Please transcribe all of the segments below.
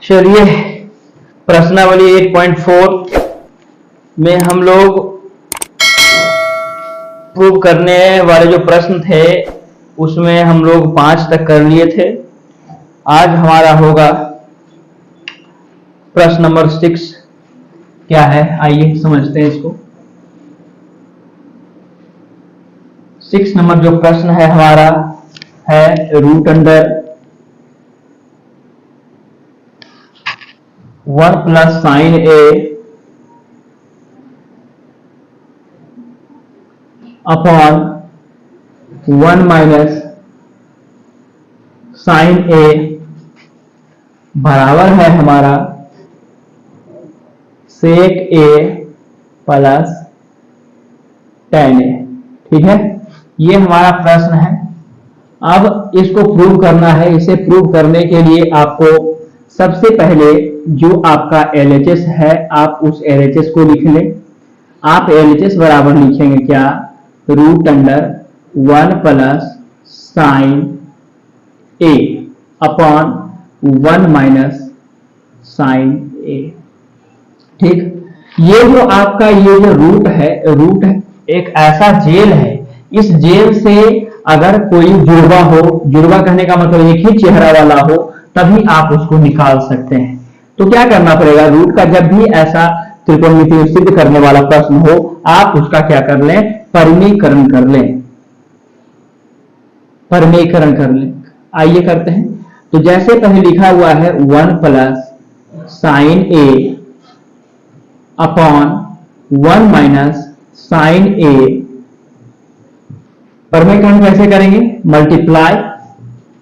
चलिए प्रश्नावली 8.4 में हम लोग प्रूव करने वाले जो प्रश्न थे उसमें हम लोग 5 तक कर लिए थे। आज हमारा होगा प्रश्न नंबर 6। क्या है आइए समझते हैं इसको। 6 नंबर जो प्रश्न है हमारा है रूट अंडर 1 प्लस साइन ए अपॉन 1 माइनस साइन ए बराबर है हमारा सेक ए प्लस tan ए। ठीक है, ये हमारा प्रश्न है। अब इसको प्रूव करना है। इसे प्रूव करने के लिए आपको सबसे पहले जो आपका LHS है आप उस LHS को लिख लें। आप LHS बराबर लिखेंगे क्या, रूट अंडर 1 प्लस साइन ए अपॉन 1 माइनस साइन ए। ठीक, ये जो आपका ये जो रूट एक ऐसा जेल है। इस जेल से अगर कोई जुड़वा हो, जुड़वा कहने का मतलब एक ही चेहरा वाला हो, तभी आप उसको निकाल सकते हैं। तो क्या करना पड़ेगा, रूट का जब भी ऐसा त्रिकोणमिति सिद्ध करने वाला प्रश्न हो आप उसका क्या कर लें, परिमेयीकरण कर लें। परिमेयीकरण कर लें। आइए करते हैं। तो जैसे पहले लिखा हुआ है 1 प्लस साइन ए अपॉन 1 माइनस साइन ए। परिमेयीकरण कैसे करेंगे, मल्टीप्लाई।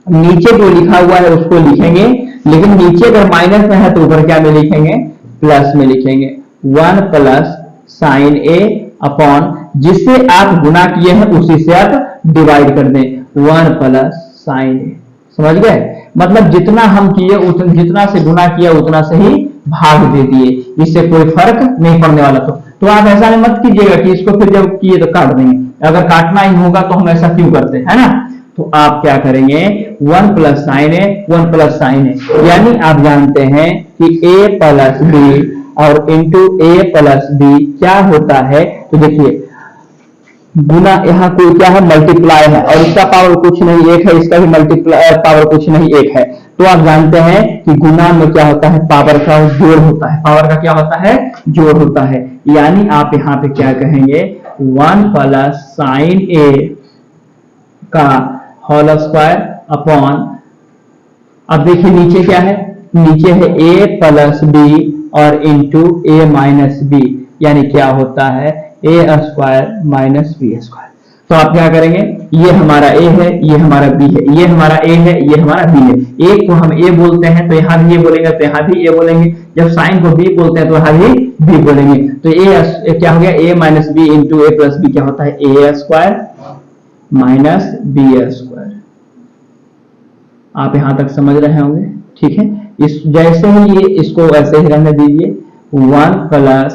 नीचे जो लिखा हुआ है उसको लिखेंगे, लेकिन नीचे अगर माइनस में है तो ऊपर क्या में लिखेंगे, प्लस में लिखेंगे। 1 प्लस साइन ए अपॉन जिससे आप गुना किए हैं उसी से आप डिवाइड कर दें, 1 प्लस साइन ए। समझ गए, मतलब जितना हम किए जितना से गुना किया उतना से ही भाग दे दिए, इससे कोई फर्क नहीं पड़ने वाला। तो आप ऐसा नहीं मत कीजिएगा कि इसको फिर जब किए तो काट देंगे। अगर काटना ही होगा तो हम ऐसा क्यों करते हैं, है ना। तो आप क्या करेंगे, 1 प्लस साइन ए 1 प्लस साइन ए, यानी आप जानते हैं कि a प्लस बी और इंटू ए प्लस बी क्या होता है। तो देखिए गुना, यहाँ कोई क्या है, मल्टीप्लाई है और इसका पावर कुछ नहीं एक है, इसका भी मल्टीप्लाई पावर कुछ नहीं एक है। तो आप जानते हैं कि गुना में क्या होता है, पावर का जोड़ होता है। पावर का क्या होता है, जोड़ होता है। यानी आप यहाँ पे क्या कहेंगे, 1 प्लस साइन ए का होल स्क्वायर अपॉन, अब देखिए नीचे क्या है, नीचे है a प्लस बी और इंटू ए माइनस बी, यानी क्या होता है a square minus B square. तो आप क्या करेंगे, ये हमारा a है, ये हमारा b है, ये हमारा a है, ये हमारा b है। एक को हम a बोलते हैं तो यहाँ भी a बोलेंगे, तो यहाँ भी a बोलेंगे। जब साइन को b बोलते हैं तो यहाँ भी b बोलेंगे। तो a क्या हो गया, a minus B into A plus B क्या होता है, a square minus B square. आप यहां तक समझ रहे होंगे, ठीक है। इस जैसे ही ये इसको वैसे ही रहने दीजिए, 1 प्लस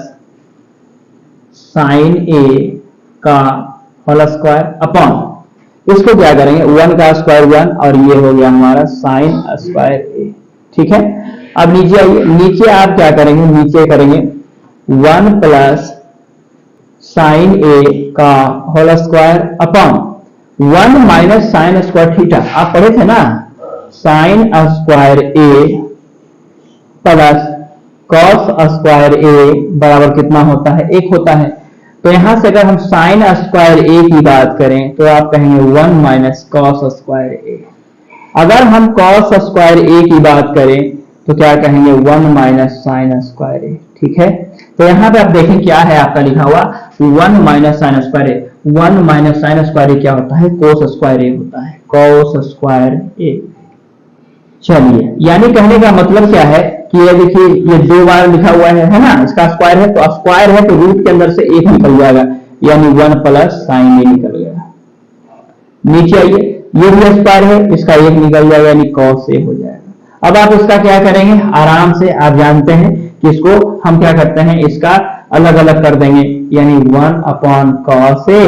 साइन ए का होल स्क्वायर अपॉन, इसको क्या करेंगे, 1 का स्क्वायर 1 और ये हो गया हमारा साइन स्क्वायर ए। ठीक है, अब नीचे आइए। नीचे आप क्या करेंगे, नीचे करेंगे 1 प्लस साइन ए का whole square upon 1 minus sine square theta. आप पढ़े थे ना, sine square A plus cos square A बराबर कितना होता है, 1 होता है। तो यहां से अगर हम साइन स्क्वायर ए की बात करें तो आप कहेंगे 1 माइनस कॉस स्क्वायर ए। अगर हम कॉस स्क्वायर ए की बात करें तो क्या कहेंगे, 1 माइनस साइन स्क्वायर ए। ठीक है, तो यहां पे आप देखें क्या है आपका लिखा हुआ, 1 minus sine square A. 1 minus sine square ए क्या होता है, कोस स्क्वायर ए होता है, कोस स्क्वायर ए। चलिए, यानी कहने का मतलब क्या है कि ये देखिए ये 2 बार लिखा हुआ है ना, इसका स्क्वायर है तो स्क्वायर है तो रूट के अंदर से 1 निकल जाएगा, यानी 1 प्लस साइन ए निकल गया। नीचे आइए, ये भी स्क्वायर है, इसका 1 निकल जाएगा यानी कॉस ए हो जाएगा। अब आप इसका क्या करेंगे, आराम से आप जानते हैं कि इसको हम क्या करते हैं, इसका अलग अलग कर देंगे, यानी 1 upon cos A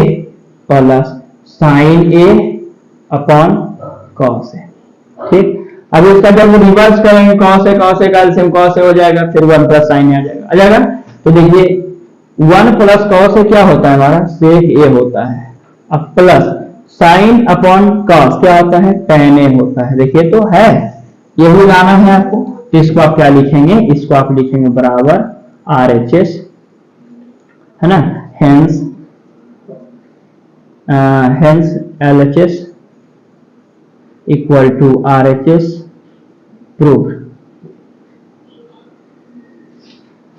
plus sine A upon cos A. ठीक, अब इसका जब रिवर्स करेंगे cos का एलसीएम cos हो जाएगा, फिर 1 प्लस साइन आ जाएगा। तो देखिए 1 प्लस cos क्या होता है हमारा, सेक ए होता है। अब प्लस साइन अपॉन cos क्या होता है, tan ए होता है। देखिए तो है, यही लाना है आपको। तो इसको आप क्या लिखेंगे, इसको आप लिखेंगे बराबर RHS, है ना, hence LHS equal to RHS proof.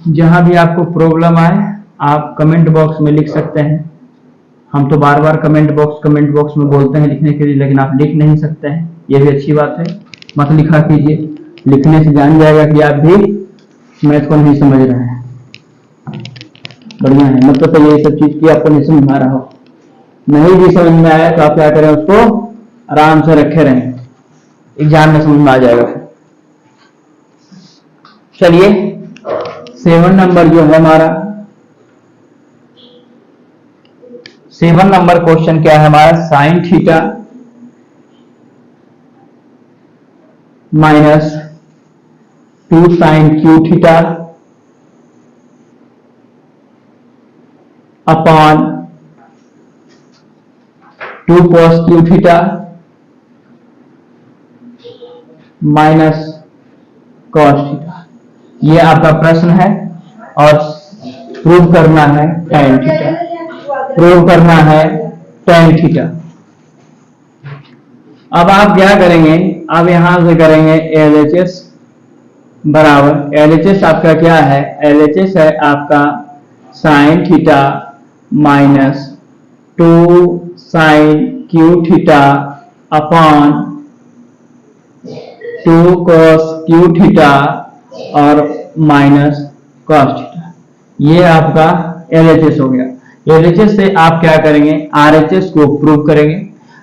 जहां भी आपको प्रॉब्लम आए आप कमेंट बॉक्स में लिख सकते हैं। हम तो बार बार कमेंट बॉक्स में बोलते हैं लिखने के लिए, लेकिन आप लिख नहीं सकते हैं, यह भी अच्छी बात है। मत लिखा कीजिए, लिखने से जान जाएगा कि आप भी मैथ को नहीं समझ रहे हैं। बढ़िया है, मतलब तो ये सब चीज की आपको नहीं समझ आ रहा हो, नहीं भी समझ में आया तो आप क्या करें, उसको आराम से रखे रहें, एग्जाम में समझ में आ जाएगा। चलिए 7 नंबर जो है हमारा, 7 नंबर क्वेश्चन क्या है हमारा, sine theta minus 2 sine cube theta upon 2 cos cube theta minus cos theta. ये आपका प्रश्न है और प्रूव करना है tan थीटा, प्रूव करना है tan थीटा। अब आप क्या करेंगे, अब यहां से करेंगे LHS बराबर, LHS आपका क्या है, LHS है आपका sine theta minus 2 sine cube theta upon 2 cos cube theta और माइनस cos थीटा। ये आपका LHS हो गया। LHS से आप क्या करेंगे, RHS को प्रूव करेंगे।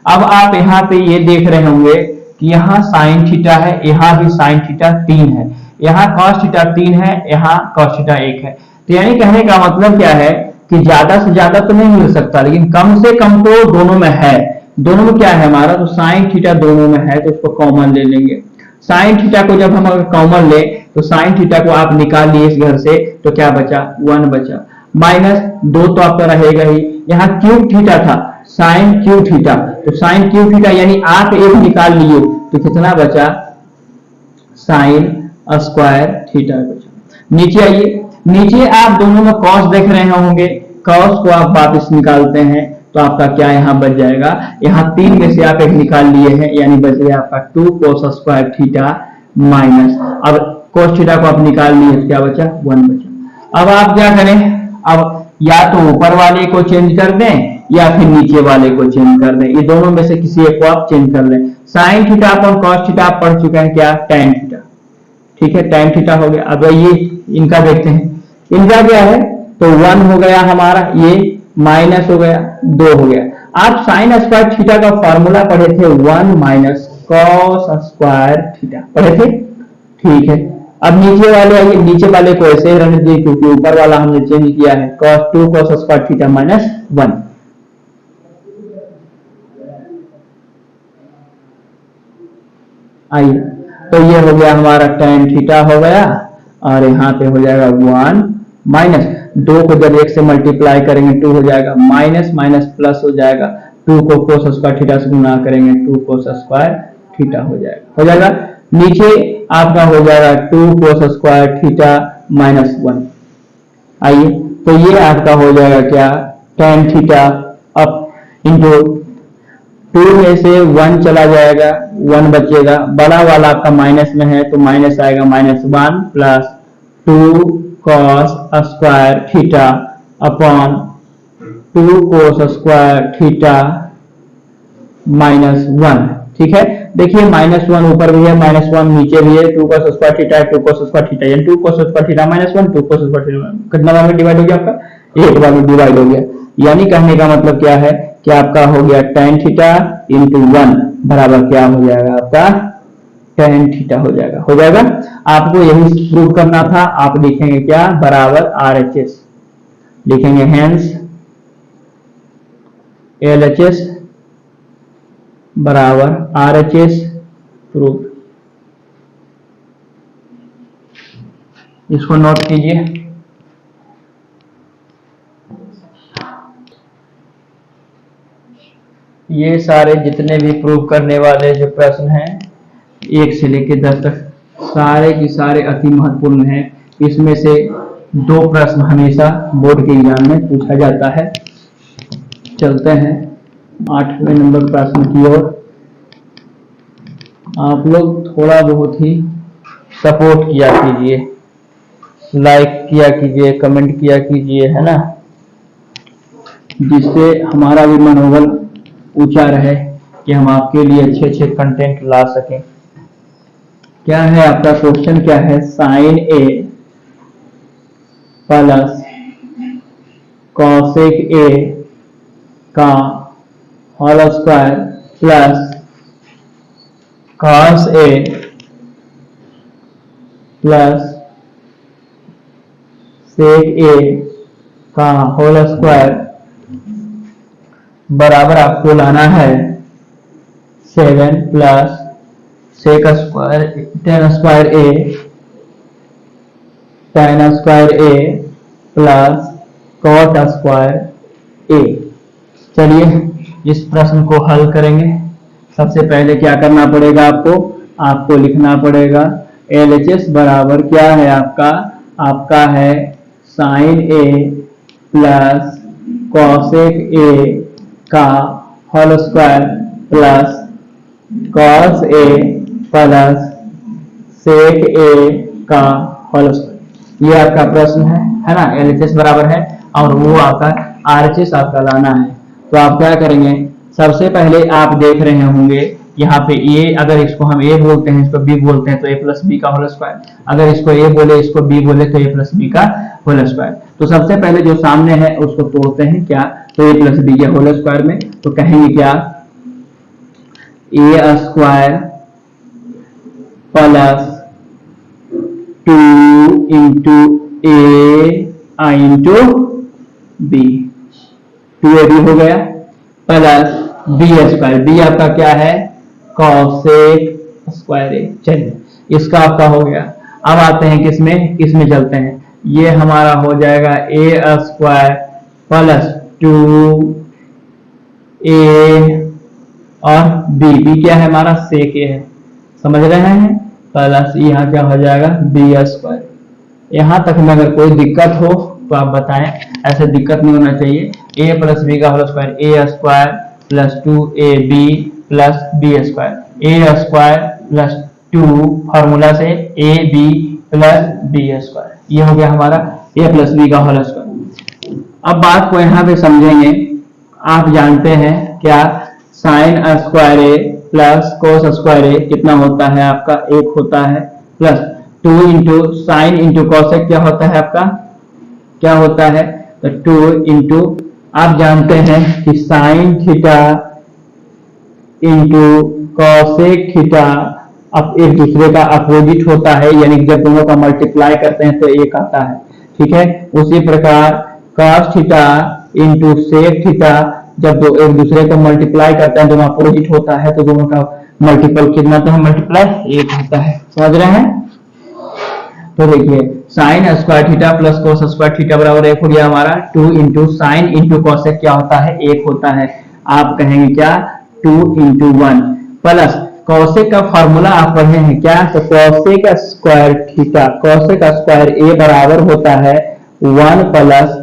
अब आप यहाँ पे ये देख रहे होंगे कि यहाँ साइन थीटा है, यहाँ भी साइन थीटा 3 है, यहाँ cos थीटा 3 है, यहाँ cos थीटा 1 है। तो यानी कहने का मतलब क्या है कि ज्यादा से ज्यादा तो नहीं मिल सकता, लेकिन कम से कम तो दोनों में है। दोनों में क्या है हमारा, तो साइन थीटा दोनों में है, तो इसको कॉमन ले लेंगे। साइन थीटा को जब हम अगर कॉमन ले तो साइन थीटा को आप निकाल लिए इस घर से, तो क्या बचा, 1 बचा, माइनस 2 तो आपका रहेगा ही। यहाँ क्यूब थीटा था, साइन क्यूब थीटा, तो साइन क्यूब थीटा यानी आप एक निकाल लिए, तो कितना बचा, साइन स्क्वायर थीटा बचा। नीचे आइए, नीचे आप दोनों में कॉस देख रहे होंगे, कॉस को आप वापस निकालते हैं तो आपका क्या यहाँ बच जाएगा, यहाँ 3 में से आप एक निकाल लिए हैं, यानी बच गया आपका 2 cos स्क्वायर थीटा माइनस, अब cos थीटा को आप निकाल लिए तो क्या बचा, 1 बचा। अब आप क्या करें, अब या तो ऊपर वाले को चेंज कर दें या फिर नीचे वाले को चेंज कर दें, ये दोनों में से किसी एक को आप चेंज कर लें। Sine theta upon cos theta आप पढ़ चुके हैं, क्या, tan थीटा, ठीक है, tan थीटा हो गया। अब ये इनका देखते हैं, इनका क्या है, तो 1 हो गया हमारा, ये माइनस हो गया, 2 हो गया। आप साइन स्क्वायर थीटा का फॉर्मूला पढ़े थे, 1 माइनस कॉस स्क्वायर थीटा पढ़े थे, ठीक है। अब नीचे वाले आइए, नीचे वाले को ऐसे ही रहने दीजिए क्योंकि ऊपर वाला हमने चेंज किया है, cos 2 cos square theta minus 1। आइए, तो ये हो गया हमारा tan थीटा हो गया, और यहाँ पे हो जाएगा 1 माइनस 2 को जब 1 से मल्टीप्लाई करेंगे 2 हो जाएगा, माइनस माइनस प्लस हो जाएगा, 2 को cos स्क्वायर थीटा से गुणा करेंगे 2 cos स्क्वायर थीटा हो जाएगा। नीचे आपका हो जाएगा 2 cos स्क्वायर थीटा माइनस 1। आइए, तो ये आपका हो जाएगा क्या, tan थीटा अप इंटू 2 में से 1 चला जाएगा, 1 बचेगा, बड़ा वाला आपका माइनस में है तो माइनस आएगा, -1 plus 2 cos square theta upon 2 cos square theta minus 1, ठीक है। देखिए -1 ऊपर भी है, -1 नीचे भी है, 2 cos स्क्वायर थीटा है, 2 cos स्क्वायर थीटा, यानी 2 cos square theta -1, 2 cos square theta कितना बार में डिवाइड हो गया आपका, एक बार में डिवाइड हो गया। यानी कहने का मतलब क्या है कि आपका हो गया tan थीटा इंटू 1 बराबर क्या हो जाएगा, आपका tan थीटा हो जाएगा। आपको यही प्रूव करना था। आप लिखेंगे क्या, बराबर RHS लिखेंगे, हेंस LHS बराबर RHS प्रूफ। इसको नोट कीजिए। ये सारे जितने भी प्रूव करने वाले जो प्रश्न हैं 1 से लेकर 10 तक सारे के सारे अति महत्वपूर्ण हैं। इसमें से 2 प्रश्न हमेशा बोर्ड के एग्जाम में पूछा जाता है। चलते हैं 8वें नंबर प्रश्न की ओर। आप लोग थोड़ा बहुत ही सपोर्ट किया कीजिए, लाइक किया कीजिए, कमेंट किया कीजिए, है ना, जिससे हमारा भी मनोबल ऊंचा रहे कि हम आपके लिए अच्छे अच्छे कंटेंट ला सकें। क्या है आपका क्वेश्चन? क्या है? Sine A plus cosec A का whole square plus cos A plus sec A का होल स्क्वायर बराबर आपको लाना है 7 plus sec square tan square A plus cot square A. चलिए इस प्रश्न को हल करेंगे। सबसे पहले क्या करना पड़ेगा आपको लिखना पड़ेगा LHS बराबर क्या है आपका है sine A plus cosec A का whole square plus cos A plus sec A का होल स्क्वायर। ये आपका प्रश्न है ना। LHS बराबर है और वो आपका RHS आपका लाना है। तो आप क्या करेंगे? सबसे पहले आप देख रहे होंगे यहाँ पे ए, अगर इसको हम ए बोलते हैं, इसको बी बोलते हैं तो ए प्लस बी का होल स्क्वायर। अगर इसको ए बोले, इसको बी बोले तो ए प्लस बी का होल स्क्वायर। तो सबसे पहले जो सामने है उसको तोड़ते हैं क्या? तो ए प्लस बी के होल स्क्वायर में तो कहेंगे क्या? ए स्क्वायर प्लस 2 इंटू ए इंटू बी, 2ab हो गया, प्लस बी स्क्वायर। बी आपका क्या है? Cosec square A. चलिए इसका आपका हो गया। अब आते हैं किसमें चलते हैं। ये हमारा हो जाएगा ए स्क्वायर प्लस 2a और बी क्या है हमारा? सेक ए है, समझ रहे हैं। प्लस यहाँ क्या हो जाएगा? B square. यहाँ तक में अगर कोई दिक्कत हो तो आप बताएं, ऐसे दिक्कत नहीं होना चाहिए। ए प्लस बी का whole square, A square plus 2ab plus B square, A square plus 2 formula से A B plus B square. ये हो गया हमारा ए प्लस बी का होल स्क्वायर। अब बात को यहाँ पे समझेंगे। आप जानते हैं क्या? Sign square A plus cos square ए कितना होता है आपका? 1 होता है, plus 2 into sine into cosec क्या होता है आपका? क्या होता है? तो 2 इंटू, आप जानते हैं कि sine theta into cosec theta अब एक दूसरे का अपोजिट होता है, यानी जब दोनों का मल्टीप्लाई करते हैं तो 1 आता है। ठीक है, उसी प्रकार cos theta into sec theta जब एक दूसरे को मल्टीप्लाई करते हैं, दोनों अपोजिट होता है, तो दोनों का मल्टीपल कितना होता है? मल्टीप्लाई 1 होता है। समझ रहे हैं? तो देखिए sign square theta plus cos square theta बराबर 1 हो गया हमारा। 2 इंटू साइन इंटू कॉसेक क्या होता है? 1 होता है। आप कहेंगे क्या? 2 इंटू 1 प्लस कॉसेक का फॉर्मूला आप पढ़े हैं क्या? तो cosec square theta, cosec square A बराबर होता है 1 plus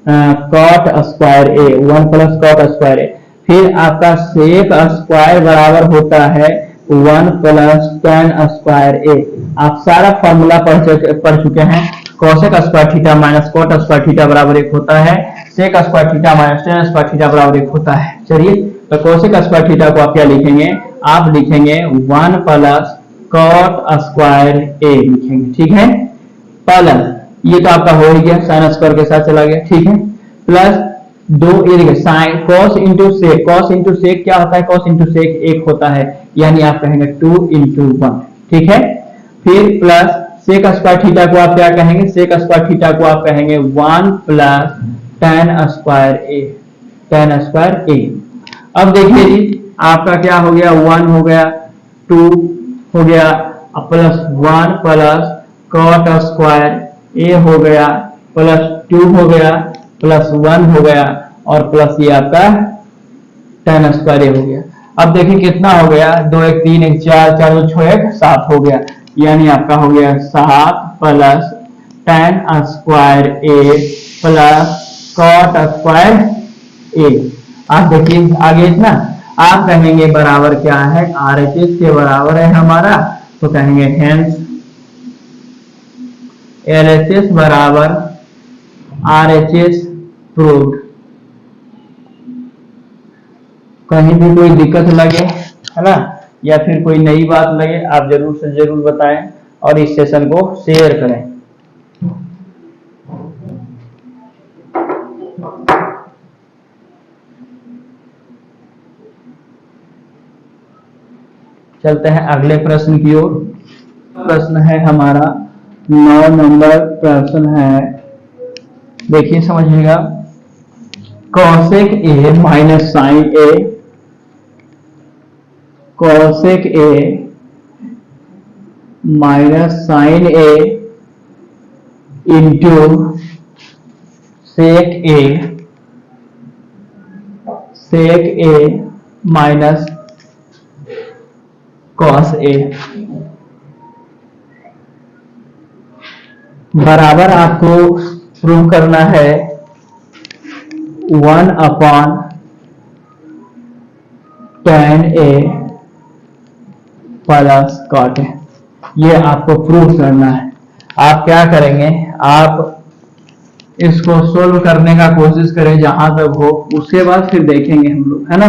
cot square A, 1 plus cot square A. फिर आपका सेक स्क्वायर बराबर होता है 1 प्लस टेन स्क्वायर ए। आप सारा फॉर्मूला पढ़ चुके हैं। Cosec square theta minus cot square theta बराबर 1 होता है, sec square theta minus tan square theta बराबर 1 होता है। चलिए तो कॉसेक स्क्वायर थीटा को आप क्या लिखेंगे? आप लिखेंगे 1 प्लस कॉट स्क्वायर ए लिखेंगे। ठीक है, प्लस ये तो आपका हो ही गया, साइन स्क्वायर के साथ चला गया। ठीक है, प्लस 2 ये देखिए sine cos into sec, cos into sec क्या होता है? कॉस इंटू सेक 1 होता है, यानी आप कहेंगे 2 इंटू 1। ठीक है, फिर प्लस सेक स्क्वायर थीटा को आप क्या कहेंगे? सेक स्क्वायर थीटा को आप कहेंगे 1 प्लस टेन स्क्वायर ए, टेन स्क्वायर ए। अब देखिए जी आपका क्या हो गया? 1 हो गया, 2 हो गया, प्लस 1 प्लस कॉट स्क्वायर ए हो गया प्लस 2 हो गया प्लस 1 हो गया और प्लस ये आपका tan स्क्वायर ए हो गया। अब देखिए कितना हो गया, 2 1 3 1 4 4 2 6 1 7 हो गया, यानी आपका हो गया 7 plus tan square A plus cot square ए। आप देखिए आगे इतना आप कहेंगे बराबर क्या है, RHS के बराबर है हमारा, तो कहेंगे हेंस LHS बराबर RHS प्रूव्ड। कहीं भी कोई दिक्कत लगे है ना, या फिर कोई नई बात लगे, आप जरूर से जरूर बताएं और इस सेशन को शेयर करें। चलते हैं अगले प्रश्न की ओर। प्रश्न है हमारा 9 नंबर प्रश्न है, देखिए समझिएगा। Cosec A minus sine A, cosec A minus sine A into sec A minus cos A बराबर आपको प्रूव करना है 1 upon tan A plus cot A. ये आपको प्रूव करना है। आप क्या करेंगे, आप इसको सोल्व करने का कोशिश करें जहां तक हो, उसके बाद फिर देखेंगे हम लोग, है ना।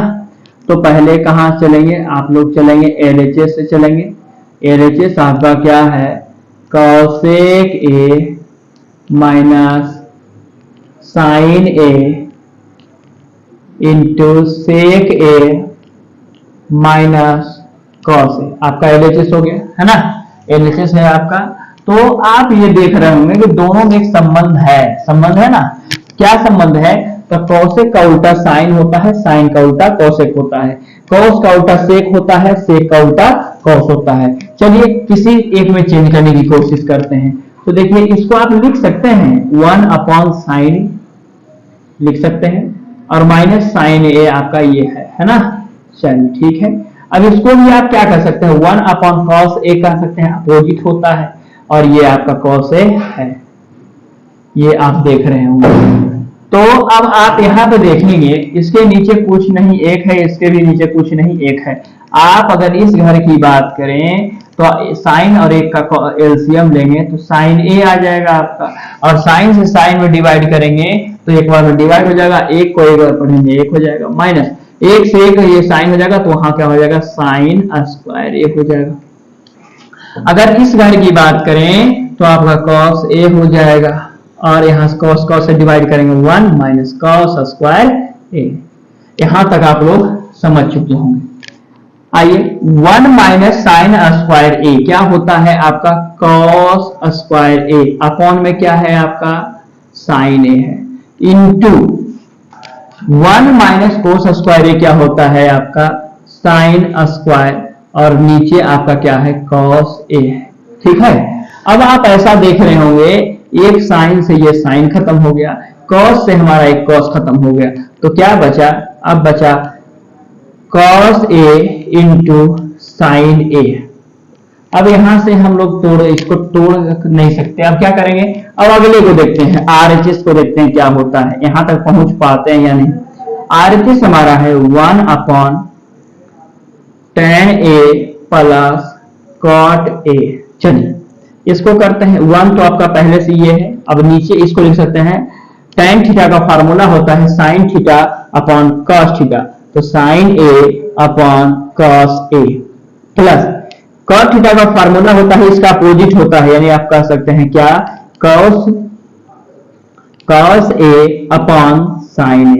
तो पहले कहां चलेंगे, आप लोग चलेंगे LHS से चलेंगे। LHS आपका क्या है, cosec A minus sine A into sec A minus cos A, आपका LHS हो गया, है ना। LHS है आपका। तो आप ये देख रहे होंगे कि दोनों में एक संबंध है ना। क्या संबंध है, तो कॉसेक का उल्टा साइन होता है, साइन का उल्टा कॉसेक होता है, कॉस का उल्टा सेक होता है, सेक का उल्टा कॉस होता है। चलिए किसी एक में चेंज करने की कोशिश करते हैं। तो देखिए इसको आप लिख सकते हैं 1 अपॉन साइन लिख सकते हैं, और माइनस साइन ए आपका ये है ना। चलिए ठीक है। अब इसको भी आप क्या कर सकते हैं, 1 अपॉन कॉस ए कह सकते हैं, अपोजिट होता है, और ये आपका कॉस ए है, ये आप देख रहे होंगे। तो अब आप यहाँ पे देखेंगे इसके नीचे कुछ नहीं एक है, इसके भी नीचे कुछ नहीं एक है। आप अगर इस घर की बात करें तो साइन और एक का एलसीएम लेंगे तो साइन ए आ जाएगा आपका, और साइन से साइन में डिवाइड करेंगे तो एक बार में डिवाइड हो जाएगा, एक को एक बार पढ़ेंगे एक हो जाएगा, माइनस एक से एक ये साइन हो जाएगा, तो वहां क्या हो जाएगा, साइन स्क्वायर ए हो जाएगा। अगर इस घर की बात करें तो आपका कॉस ए हो जाएगा, और यहाँ कॉस कॉस से डिवाइड करेंगे 1 माइनस कॉस स्क्वायर ए। यहां तक आप लोग समझ चुके होंगे। आइए 1 माइनस साइन स्क्वायर ए क्या होता है आपका, कॉस स्क्वायर ए, अपॉन में क्या है आपका साइन ए है, इनटू 1 माइनस कोस स्क्वायर ए क्या होता है आपका साइन स्क्वायर, और नीचे आपका क्या है कॉस ए है। ठीक है। अब आप ऐसा देख रहे होंगे एक साइन से ये साइन खत्म हो गया, कॉस से हमारा एक कॉस खत्म हो गया, तो क्या बचा, अब बचा कॉस ए इंटू साइन ए। अब यहां से हम लोग इसको तोड़ नहीं सकते, अब क्या करेंगे, अब अगले को देखते हैं, RHS को देखते हैं क्या होता है, यहां तक पहुंच पाते हैं या नहीं। RHS हमारा है 1 upon tan A plus cot ए। चलिए इसको करते हैं, 1 तो आपका पहले से ये है, अब नीचे इसको लिख सकते हैं, tan थीटा का फार्मूला होता है sin theta upon cos theta, तो sin a upon cos a plus cot theta का फार्मूला होता है, इसका अपोजिट होता है, यानी आप कह सकते हैं क्या, cos a upon sin a।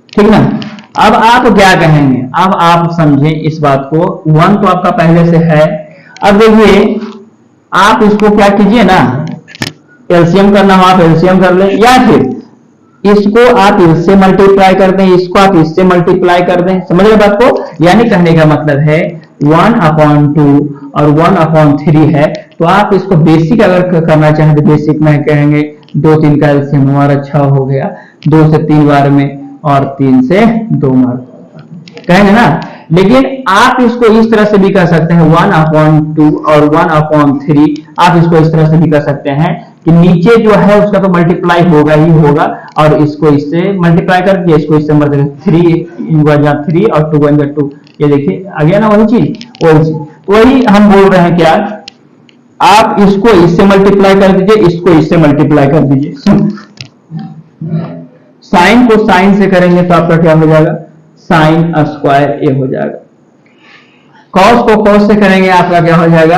ठीक ना। अब आप क्या कहेंगे, अब आप समझें इस बात को, 1 तो आपका पहले से है। अब देखिए आप इसको क्या कीजिए ना, एलसीएम करना हो आप एलसीएम कर लें, या फिर इसको आप इससे मल्टीप्लाई कर दें, इसको आप इससे मल्टीप्लाई कर दें, समझ रहे बात को। यानी कहने का मतलब है 1 अपॉन 2 और 1/3 है, तो आप इसको बेसिक अगर करना चाहें तो बेसिक में कहेंगे 2 3 का एलसीएम हमारा 6 हो गया, 2 से 3 बार में और 3 से 2 बार कहेंगे ना। लेकिन आप इसको इस तरह से भी कर सकते हैं 1/2 और 1/3, आप इसको इस तरह से भी कर सकते हैं कि नीचे जो है उसका तो मल्टीप्लाई होगा ही होगा, और इसको इससे मल्टीप्लाई करके इसको इससे मल्टीप्लाई 3 और 2 ये देखिए आ गया ना वही चीज। वही हम बोल रहे हैं क्या, आप इसको इससे मल्टीप्लाई कर दीजिए, इसको इससे मल्टीप्लाई कर दीजिए। साइन को साइन से करेंगे तो आपका क्या हो जाएगा, साइन स्क्वायर ए हो जाएगा। कॉस को कॉस से करेंगे आपका क्या हो जाएगा,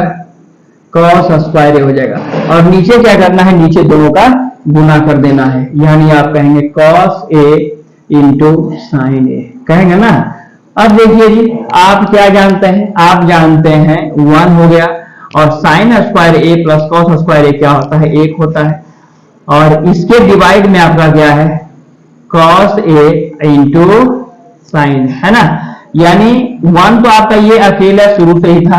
कॉस स्क्वायर ए हो जाएगा। और नीचे क्या करना है, नीचे दोनों का गुना कर देना है, यानी आप कहेंगे कॉस ए इंटू साइन ए कहेंगे ना। अब देखिए जी, आप क्या जानते हैं, आप जानते हैं 1 हो गया, और sign square A plus cos square ए क्या होता है, 1 होता है। और इसके डिवाइड में आपका क्या है, कॉस ए इंटू साइन, है ना। यानी 1 तो आपका ये अकेला शुरू से ही था,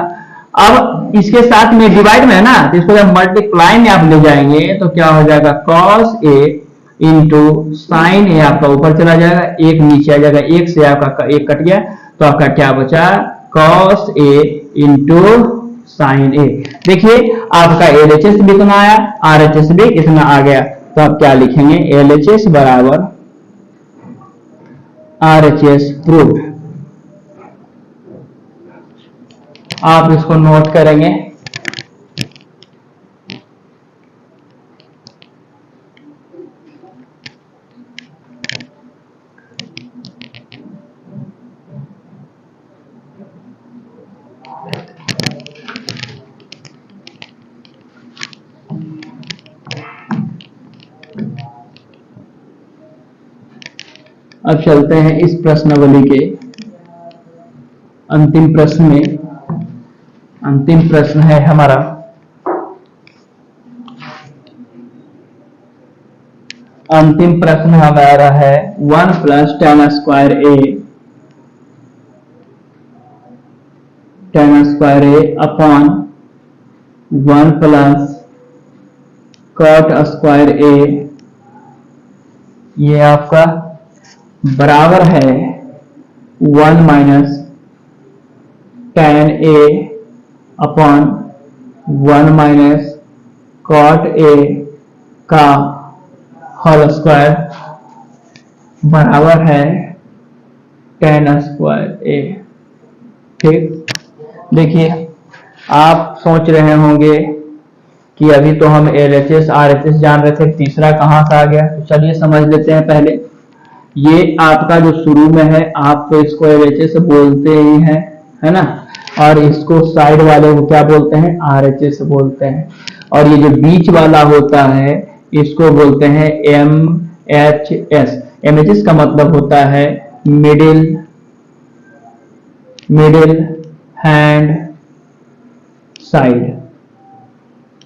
अब इसके साथ में डिवाइड में है ना, तो इसको जब मल्टीप्लाई में आप ले जाएंगे तो क्या हो जाएगा, कॉस ए इंटू साइन ए आपका ऊपर चला जाएगा, 1 नीचे आ जाएगा, 1 से आपका 1 कट गया, तो आपका क्या बचा, कॉस ए इंटू साइन ए। देखिए आपका एलएचएस भी इतना आया, आरएचएस भी इतना आ गया, तो आप क्या लिखेंगे, एलएचएस बराबर आरएचएस प्रूव्ड। आप इसको नोट करेंगे। अब चलते हैं इस प्रश्नावली के अंतिम प्रश्न में। अंतिम प्रश्न है हमारा अंतिम प्रश्न हमारा है 1 + tan square A upon 1 + cot square A, ये आपका बराबर है 1 - tan a upon 1 - cot a का होल स्क्वायर बराबर है tan स्क्वायर a। ठीक, देखिए आप सोच रहे होंगे कि अभी तो हम एलएचएस आरएचएस जान रहे थे, तीसरा कहां से आ गया। तो चलिए समझ लेते हैं। पहले ये आपका जो शुरू में है, आप तो इसको एलएचएस बोलते ही हैं, है ना, और इसको साइड वाले को क्या बोलते हैं, आरएचएस बोलते हैं। और ये जो बीच वाला होता है इसको बोलते हैं एमएचएस। एमएचएस का मतलब होता है middle hand side,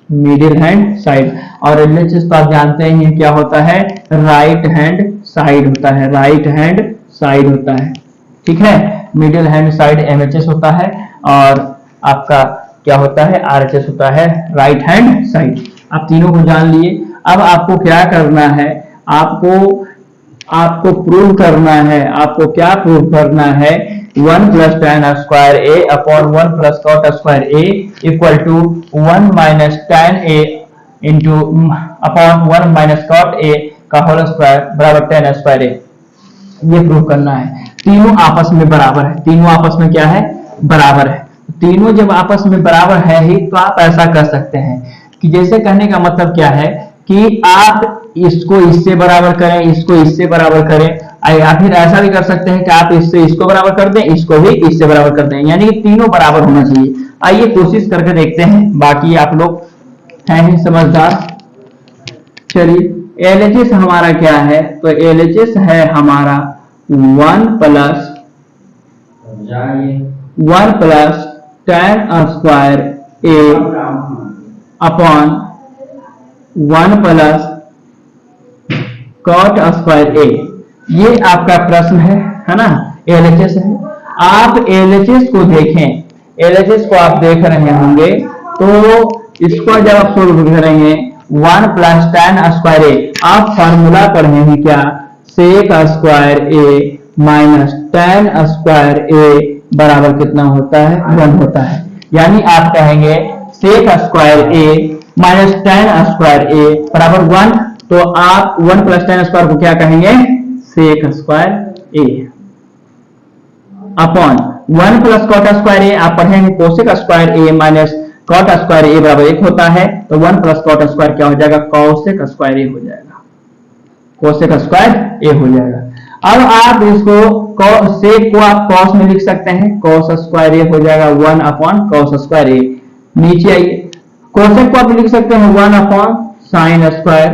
middle hand side. और एलएचएस तो आप जानते ही हैं क्या होता है, राइट हैंड साइड होता है, राइट हैंड साइड होता है। ठीक है, मिडिल हैंड साइड एमएचएस होता है, और आपका क्या होता है, आरएचएस होता है, राइट हैंड साइड। आप तीनों को जान लिए। अब आपको क्या करना है, आपको प्रूव करना है। आपको क्या प्रूव करना है, 1 + tan square A upon 1 + cot square A equal to 1 - tan a into upon 1 - cot a का होल स्क्वायर बराबर tan स्क्वायर ए। ये प्रूव करना है। तीनों आपस में बराबर है, तीनों आपस में क्या है, बराबर है। तीनों जब आपस में बराबर है ही, तो आप ऐसा कर सकते हैं कि जैसे कहने का मतलब क्या है कि आप इसको इससे बराबर करें, इसको इससे बराबर करें, या फिर ऐसा भी कर सकते हैं कि आप इससे इसको बराबर कर दें, इसको भी इससे बराबर कर दें, यानी कि तीनों बराबर होना चाहिए। आइए कोशिश करके देखते हैं। बाकी आप लोग हैं ही समझदार। चलिए एलएचएस हमारा क्या है, तो एलएचएस है हमारा 1 + tan square A upon 1 + cot square A. ये आपका प्रश्न है ना, एलएचएस है। आप एलएचएस को देखें, एलएचएस को आप देख रहे होंगे, तो इसको जब आप सोल्व करेंगे 1 प्लस tan स्क्वायर ए, आप फॉर्मूला पढ़े हैं क्या, sec square A minus tan square A बराबर कितना होता है, 1 होता है। यानी आप कहेंगे sec square A minus tan square A बराबर 1, तो आप 1 प्लस tan स्क्वायर को क्या कहेंगे, sec square A upon 1 plus cot square ए, आप पढ़ेंगे cosec square A minus cot square A बराबर 1 होता है, तो 1 प्लस कॉट स्क्वायर क्या हो जाएगा, कॉसेक स्क्वायर ए हो जाएगा, कोसेक स्क्वायर ए हो जाएगा। अब आप इसको सेक को आप कॉस में लिख सकते हैं, कॉस स्क्वायर ए हो जाएगा 1 अपॉन कॉस स्क्वायर ए। नीचे आइए, कोसेक को आप लिख सकते हैं 1 अपॉन साइन स्क्वायर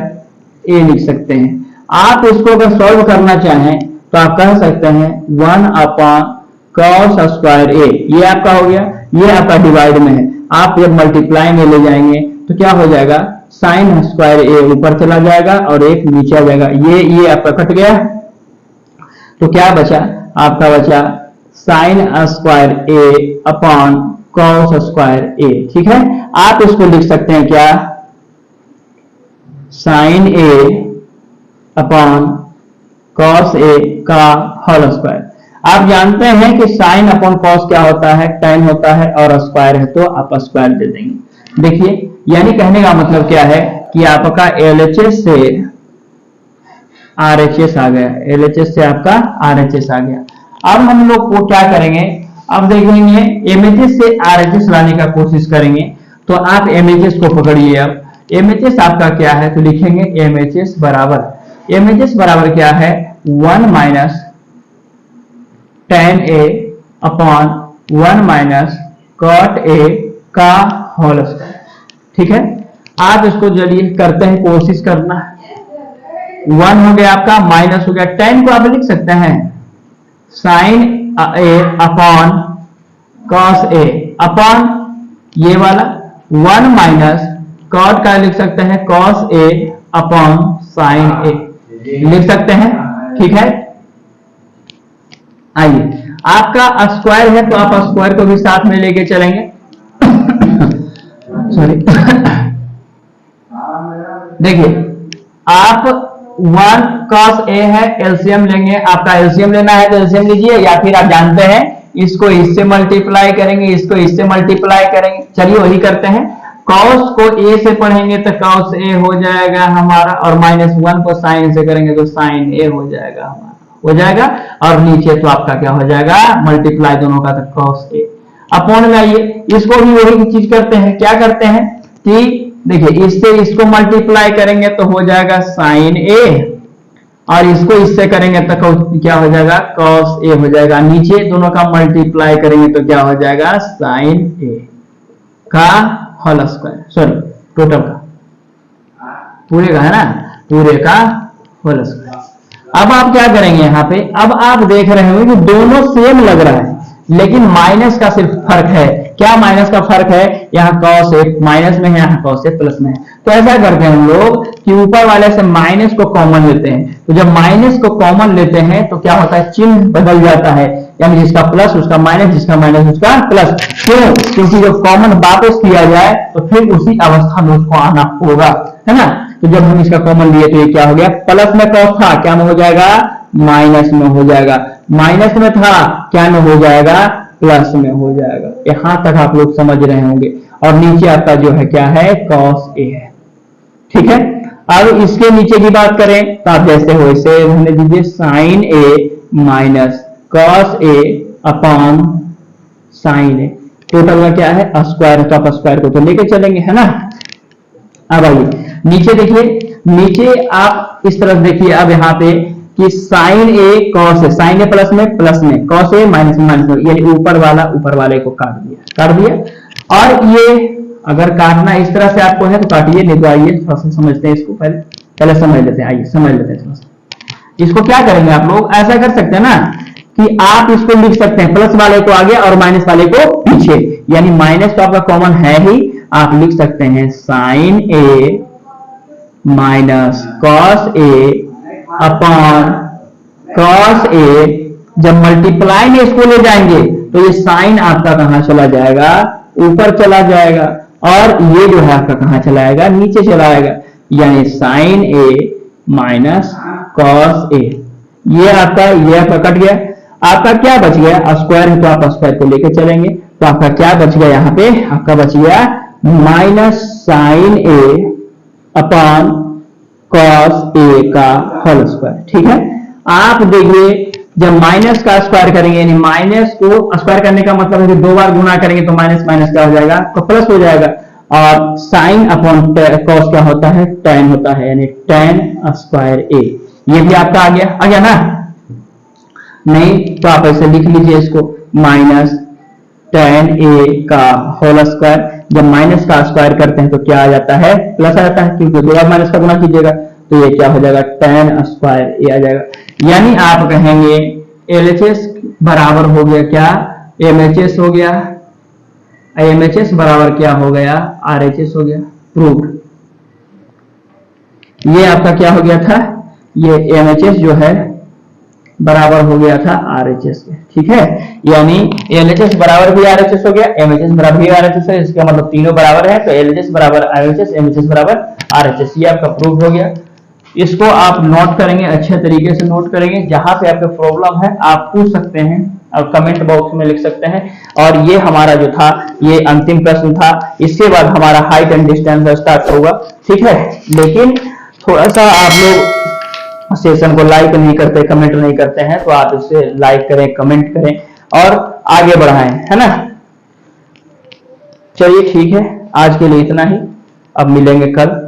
ए लिख सकते हैं। आप इसको अगर सॉल्व करना चाहें तो आप कह सकते हैं 1 अपॉन कॉस स्क्वायर ए, ये आपका हो गया, ये आपका डिवाइड में है। आप जब मल्टीप्लाई में ले जाएंगे तो क्या हो जाएगा, साइन स्क्वायर ए ऊपर चला जाएगा और एक नीचे आ जाएगा, ये आपका कट गया, तो क्या बचा, आपका बचा sign square A upon cos square ए। ठीक है, आप इसको लिख सकते हैं क्या, sign A upon cos A का होल स्क्वायर। आप जानते हैं कि साइन अपॉन कॉस क्या होता है, tan होता है, और स्क्वायर है तो आप स्क्वायर दे देंगे। देखिए, यानी कहने का मतलब क्या है कि आपका एलएचएस से आरएचएस आ गया, एलएचएस से आपका आरएचएस आ गया। अब हम लोग को क्या करेंगे, अब देखेंगे एमएचएस से आरएचएस लाने का कोशिश करेंगे। तो आप एमएचएस को पकड़िए। अब एमएचएस आपका क्या है, तो लिखेंगे एमएचएस बराबर क्या है, 1 minus tan A upon 1 minus cot A का होल स्क्वायर। ठीक है, आप इसको चलिए करते हैं, कोशिश करना। 1 हो गया आपका, माइनस हो गया, tan को आप लिख सकते हैं sine A upon cos A upon ये वाला 1 माइनस कॉट का लिख सकते हैं कॉस ए अपॉन साइन ए लिख सकते हैं। ठीक है, आइए, आपका स्क्वायर है तो आप स्क्वायर को भी साथ में लेके चलेंगे। सॉरी देखिए, आप 1 cos a है, एलसीएम लेंगे, आपका एलसीएम लेना है तो एलसीएम लीजिए, या फिर आप जानते हैं इसको इससे मल्टीप्लाई करेंगे, इसको इससे मल्टीप्लाई करेंगे। चलिए वही करते हैं, cos को a से पढ़ेंगे तो cos a हो जाएगा हमारा, और -1 को sin से करेंगे तो sin a हो जाएगा हमारा, हो जाएगा। और नीचे तो आपका क्या हो जाएगा, मल्टीप्लाई दोनों का, तो cos a अपॉन में आइए, इसको भी वही चीज करते हैं। क्या करते हैं कि देखिए, इससे इसको मल्टीप्लाई करेंगे तो हो जाएगा साइन ए, और इसको इससे करेंगे तो क्या हो जाएगा, cos ए हो जाएगा। नीचे दोनों का मल्टीप्लाई करेंगे तो क्या हो जाएगा, साइन ए का होल स्क्वायर, सॉरी टोटल का, पूरे का है ना, पूरे का होल स्क्वायर। अब आप क्या करेंगे यहाँ पे, अब आप देख रहे होंगे कि दोनों सेम लग रहा है, लेकिन माइनस का सिर्फ फर्क है। क्या माइनस का फर्क है, यहाँ cos ए माइनस में है, यहाँ cos ए प्लस में है। तो ऐसा करते हैं हम लोग कि ऊपर वाले से माइनस को कॉमन लेते हैं, तो जब माइनस को कॉमन लेते हैं तो क्या होता है, चिन्ह बदल जाता है, यानी जिसका प्लस उसका माइनस, जिसका माइनस उसका प्लस। क्यों, क्योंकि जब कॉमन वापस किया जाए तो फिर उसी अवस्था में उसको आना होगा, है ना। तो जब हम इसका कॉमन लिए तो ये क्या हो गया, प्लस में cos था, क्या में हो जाएगा, माइनस में हो जाएगा, माइनस में था, क्या में हो जाएगा, प्लस में हो जाएगा। यहां तक आप लोग समझ रहे होंगे। और नीचे आपका जो है क्या है, cos a है। ठीक है, अब इसके नीचे की बात करें तो आप जैसे हो वैसे रहने दीजिए, sine A minus cos a upon sine A, total का क्या है, स्क्वायर, तो आप स्क्वायर को तो लेके चलेंगे, है ना। अब आइए नीचे देखिए, नीचे आप इस तरफ देखिए, अब यहाँ पे कि साइन ए कॉस है, साइन ए प्लस में कॉस ए माइनस में, यानी ऊपर वाले को काट दिया। और ये अगर काटना इस तरह से आपको है तो काटिए, नहीं तो आइए थोड़ा सा समझते हैं इसको, पहले समझ लेते हैं, आइए समझ लेते हैं थोड़ा सा। इसको क्या करेंगे आप लोग, ऐसा कर सकते हैं ना कि आप इसको लिख सकते हैं प्लस वाले को आगे और माइनस वाले को पीछे, यानी माइनस तो आपका कॉमन है ही, आप लिख सकते हैं sine A minus cos A upon cos a। जब मल्टीप्लाई में इसको ले जाएंगे तो ये साइन आपका कहां चला जाएगा, ऊपर चला जाएगा, और ये जो है आपका कहां चला जाएगा, नीचे चला आएगा, यानी साइन ए माइनस कॉस ए। ये आपका कट गया। आपका क्या बच गया, स्क्वायर है तो आप स्क्वायर को लेके चलेंगे, तो आपका क्या बच गया, यहाँ पे आपका बच गया minus sine A upon cos A का होल स्क्वायर। ठीक है, आप देखिए जब माइनस का स्क्वायर करेंगे, यानी माइनस को स्क्वायर करने का मतलब है कि 2 बार गुना करेंगे तो माइनस माइनस क्या हो जाएगा, तो प्लस हो जाएगा, और साइन अपॉन कॉस क्या होता है, tan होता है, यानी tan स्क्वायर ए। ये भी आपका आ गया ना, नहीं तो आप ऐसे लिख लीजिए इसको, माइनस tan ए का होल स्क्वायर। जब माइनस का स्क्वायर करते हैं तो क्या आ जाता है, प्लस आ जाता है, क्योंकि 2 बार माइनस का गुना कीजिएगा तो ये क्या हो जाएगा, tan स्क्वायर ए आ जाएगा। यानी आप कहेंगे LHS बराबर हो गया क्या, MHS हो गया, MHS बराबर क्या हो गया, RHS हो गया। प्रूव्ड। ये आपका क्या हो गया था, ये MHS जो है बराबर हो गया था RHS के। ठीक है, यानी LHS बराबर भी RHS हो गया, MHS बराबर भी RHS है, इसका मतलब तीनों बराबर है, तो LHS बराबर RHS, MHS बराबर RHS, ये आपका प्रूव हो गया। इसको आप नोट करेंगे, अच्छे तरीके से नोट करेंगे, जहां पे आपको प्रॉब्लम है आप पूछ सकते हैं और कमेंट बॉक्स में लिख सकते हैं। और ये हमारा जो था ये अंतिम प्रश्न था, इसके बाद हमारा हाइट एंड डिस्टेंस स्टार्ट होगा। ठीक है, लेकिन थोड़ा सा आप लोग सेशन को लाइक नहीं करते, कमेंट नहीं करते हैं, तो आप इसे लाइक करें, कमेंट करें और आगे बढ़ाएं, है ना। चलिए ठीक है, आज के लिए इतना ही, अब मिलेंगे कल।